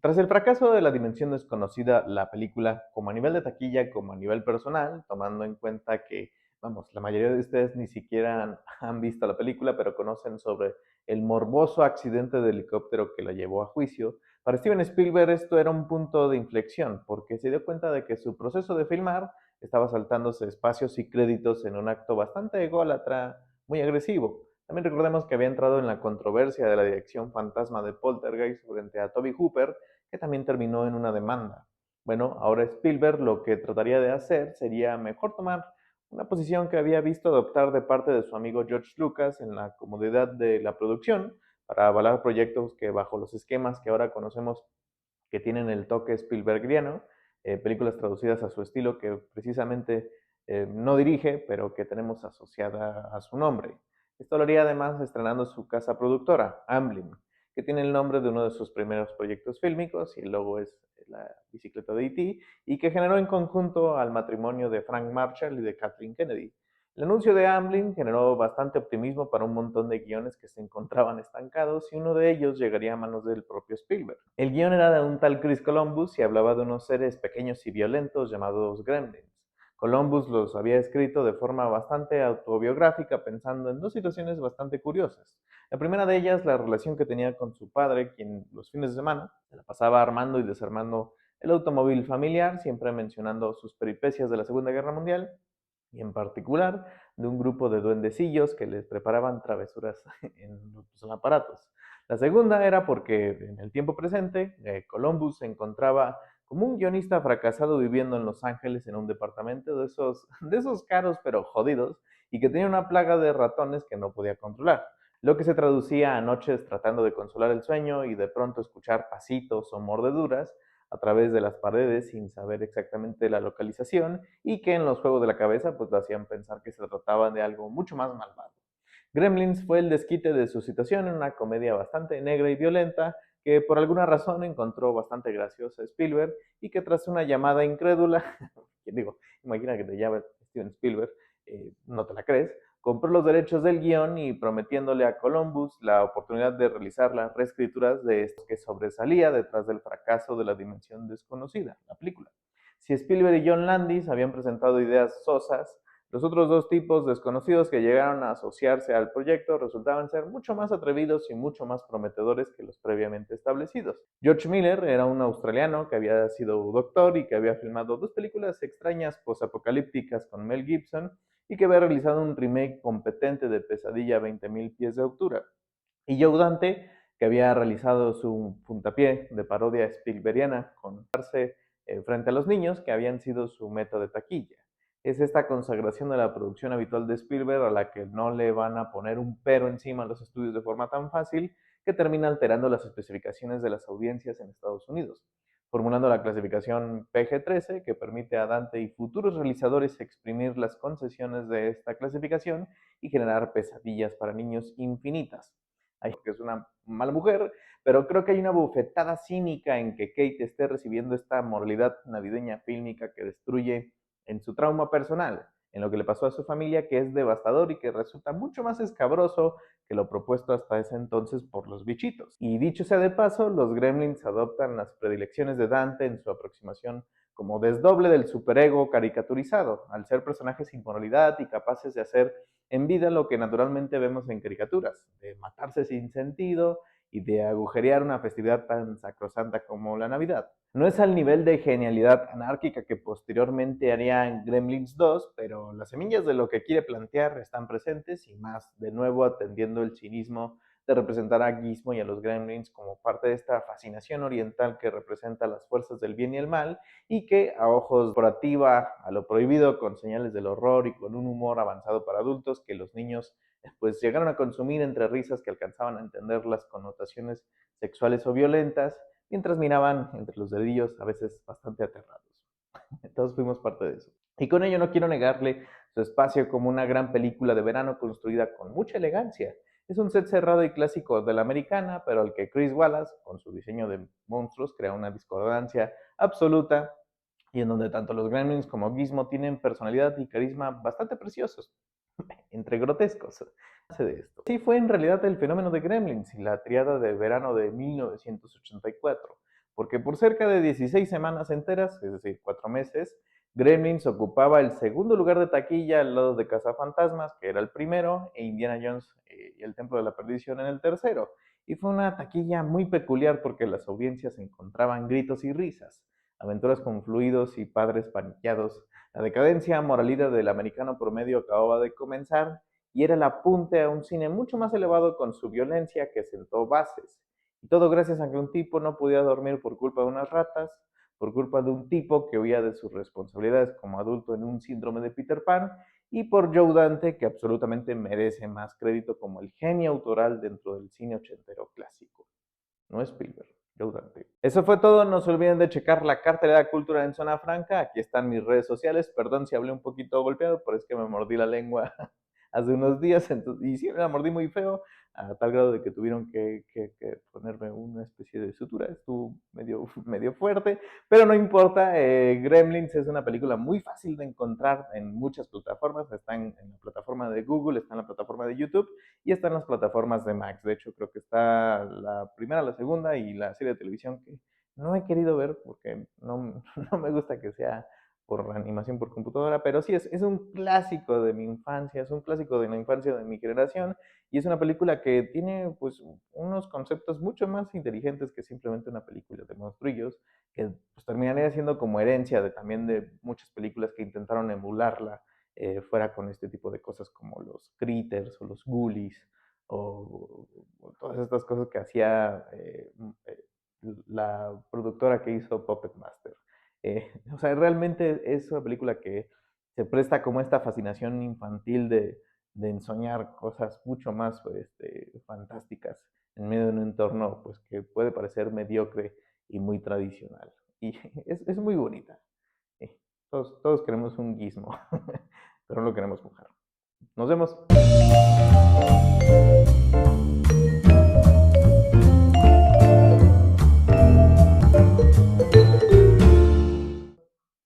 Tras el fracaso de La Dimensión Desconocida, la película, como a nivel de taquilla como a nivel personal, tomando en cuenta que, vamos, la mayoría de ustedes ni siquiera han visto la película, pero conocen sobre el morboso accidente de helicóptero que la llevó a juicio, para Steven Spielberg esto era un punto de inflexión, porque se dio cuenta de que su proceso de filmar estaba saltándose espacios y créditos en un acto bastante ególatra, muy agresivo. También recordemos que había entrado en la controversia de la dirección fantasma de Poltergeist frente a Toby Hooper, que también terminó en una demanda. Bueno, ahora Spielberg lo que trataría de hacer sería mejor tomar una posición que había visto adoptar de parte de su amigo George Lucas en la comodidad de la producción para avalar proyectos que bajo los esquemas que ahora conocemos que tienen el toque Spielbergiano, películas traducidas a su estilo que precisamente no dirige, pero que tenemos asociada a su nombre. Esto lo haría además estrenando su casa productora, Amblin, que tiene el nombre de uno de sus primeros proyectos fílmicos y el logo es la bicicleta de E.T. y que generó en conjunto al matrimonio de Frank Marshall y de Kathleen Kennedy. El anuncio de Amblin generó bastante optimismo para un montón de guiones que se encontraban estancados y uno de ellos llegaría a manos del propio Spielberg. El guion era de un tal Chris Columbus y hablaba de unos seres pequeños y violentos llamados gremlins. Columbus los había escrito de forma bastante autobiográfica pensando en dos situaciones bastante curiosas. La primera de ellas, la relación que tenía con su padre, quien los fines de semana se la pasaba armando y desarmando el automóvil familiar, siempre mencionando sus peripecias de la Segunda Guerra Mundial y en particular de un grupo de duendecillos que les preparaban travesuras en los aparatos. La segunda era porque en el tiempo presente Columbus se encontraba como un guionista fracasado viviendo en Los Ángeles en un departamento de esos caros pero jodidos y que tenía una plaga de ratones que no podía controlar, lo que se traducía a noches tratando de consolar el sueño y de pronto escuchar pasitos o mordeduras a través de las paredes sin saber exactamente la localización y que en los juegos de la cabeza pues lo hacían pensar que se trataba de algo mucho más malvado. Gremlins fue el desquite de su situación en una comedia bastante negra y violenta que por alguna razón encontró bastante graciosa Spielberg y que tras una llamada incrédula, que digo, imagina que te llama Steven Spielberg, no te la crees, compró los derechos del guión y prometiéndole a Columbus la oportunidad de realizar las reescrituras de esto que sobresalía detrás del fracaso de La Dimensión Desconocida, la película. Si Spielberg y John Landis habían presentado ideas sosas, los otros dos tipos desconocidos que llegaron a asociarse al proyecto resultaban ser mucho más atrevidos y mucho más prometedores que los previamente establecidos. George Miller era un australiano que había sido doctor y que había filmado dos películas extrañas posapocalípticas con Mel Gibson y que había realizado un remake competente de Pesadilla a 20.000 pies de altura. Y Joe Dante, que había realizado su puntapié de parodia Spielbergiana con darse frente a los niños, que habían sido su meta de taquilla. Es esta consagración de la producción habitual de Spielberg a la que no le van a poner un pero encima a los estudios de forma tan fácil que termina alterando las especificaciones de las audiencias en Estados Unidos, formulando la clasificación PG-13 que permite a Dante y futuros realizadores exprimir las concesiones de esta clasificación y generar pesadillas para niños infinitas. Que es una mala mujer, pero creo que hay una bufetada cínica en que Kate esté recibiendo esta moralidad navideña fílmica que destruye en su trauma personal, en lo que le pasó a su familia, que es devastador y que resulta mucho más escabroso que lo propuesto hasta ese entonces por los bichitos. Y dicho sea de paso, los gremlins adoptan las predilecciones de Dante en su aproximación como desdoble del superego caricaturizado, al ser personajes sin moralidad y capaces de hacer en vida lo que naturalmente vemos en caricaturas, de matarse sin sentido y de agujerear una festividad tan sacrosanta como la Navidad. No es al nivel de genialidad anárquica que posteriormente haría Gremlins 2, pero las semillas de lo que quiere plantear están presentes y más, de nuevo atendiendo el cinismo de representar a Gizmo y a los Gremlins como parte de esta fascinación oriental que representa las fuerzas del bien y el mal y que a ojos corporativa a lo prohibido con señales del horror y con un humor avanzado para adultos que los niños pues llegaron a consumir entre risas que alcanzaban a entender las connotaciones sexuales o violentas mientras miraban entre los dedillos a veces bastante aterrados. Todos fuimos parte de eso. Y con ello no quiero negarle su espacio como una gran película de verano construida con mucha elegancia. Es un set cerrado y clásico de la americana, pero al que Chris Wallace, con su diseño de monstruos, crea una discordancia absoluta y en donde tanto los Gremlins como Gizmo tienen personalidad y carisma bastante preciosos, entre grotescos. De esto. Sí fue en realidad el fenómeno de Gremlins y la triada de verano de 1984, porque por cerca de 16 semanas enteras, es decir, 4 meses, Gremlins ocupaba el segundo lugar de taquilla al lado de Cazafantasmas, que era el primero, e Indiana Jones y el Templo de la Perdición en el tercero. Y fue una taquilla muy peculiar porque las audiencias encontraban gritos y risas, aventuras con fluidos y padres paniqueados. La decadencia moralista del americano promedio acababa de comenzar y era el apunte a un cine mucho más elevado con su violencia que sentó bases. Y todo gracias a que un tipo no podía dormir por culpa de unas ratas, por culpa de un tipo que huía de sus responsabilidades como adulto en un síndrome de Peter Pan, y por Joe Dante, que absolutamente merece más crédito como el genio autoral dentro del cine ochentero clásico. No es Spielberg, Joe Dante. Eso fue todo, no se olviden de checar la cartelera de cultura en Zona Franca, aquí están mis redes sociales, perdón si hablé un poquito golpeado, pero es que me mordí la lengua hace unos días, entonces, y sí, me la mordí muy feo, a tal grado de que tuvieron que ponerme una especie de sutura, estuvo medio fuerte, pero no importa, Gremlins es una película muy fácil de encontrar en muchas plataformas, está en la plataforma de Google, está en la plataforma de YouTube y está en las plataformas de Max, de hecho creo que está la primera, la segunda y la serie de televisión que no he querido ver porque no, no me gusta que sea por animación por computadora, pero sí, es un clásico de mi infancia, es un clásico de la infancia de mi generación, y es una película que tiene pues unos conceptos mucho más inteligentes que simplemente una película de monstruillos, que pues terminaría siendo como herencia de también de muchas películas que intentaron emularla, fuera con este tipo de cosas como los Critters o los Ghoulies, o todas estas cosas que hacía la productora que hizo Puppet Master. O sea, realmente es una película que se presta como esta fascinación infantil de ensoñar cosas mucho más fantásticas en medio de un entorno pues, que puede parecer mediocre y muy tradicional. Y es muy bonita. Eh, todos queremos un gizmo, pero no lo queremos mojar. Nos vemos.